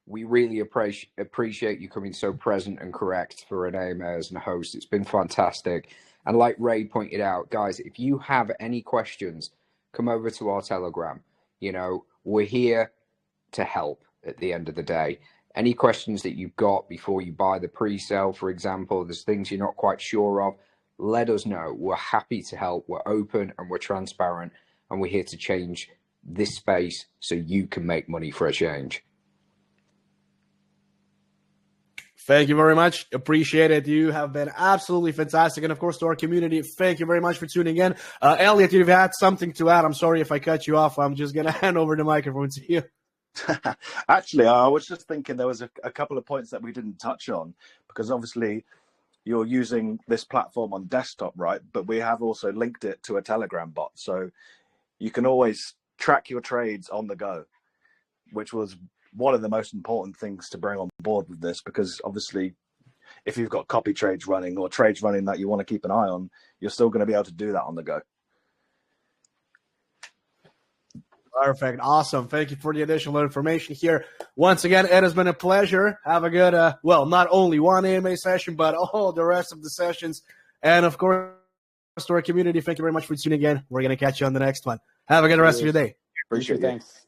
we really appreciate you coming so present and correct for an AMA as a host. It's been fantastic. And like Ray pointed out, guys, if you have any questions, come over to our Telegram. You know, we're here to help at the end of the day. Any questions that you've got before you buy the pre-sale, for example, there's things you're not quite sure of, let us know. We're happy to help. We're open and we're transparent, and we're here to change this space so you can make money for a change. Thank you very much. Appreciate it. You have been absolutely fantastic. And of course, to our community, thank you very much for tuning in. Elliot, you've had something to add. I'm sorry if I cut you off. I'm just going to hand over the microphone to you. Actually, I was just thinking there was a couple of points that we didn't touch on, because obviously you're using this platform on desktop, right? But we have also linked it to a Telegram bot. So you can always track your trades on the go, which was one of the most important things to bring on board with this, because obviously if you've got copy trades running or trades running that you want to keep an eye on, you're still going to be able to do that on the go. Perfect. Awesome. Thank you for the additional information here. Once again, it has been a pleasure. Have a good, not only one AMA session, but all the rest of the sessions. And of course, to our community, thank you very much for tuning in. We're going to catch you on the next one. Have a good rest of your day. Appreciate it. Thanks.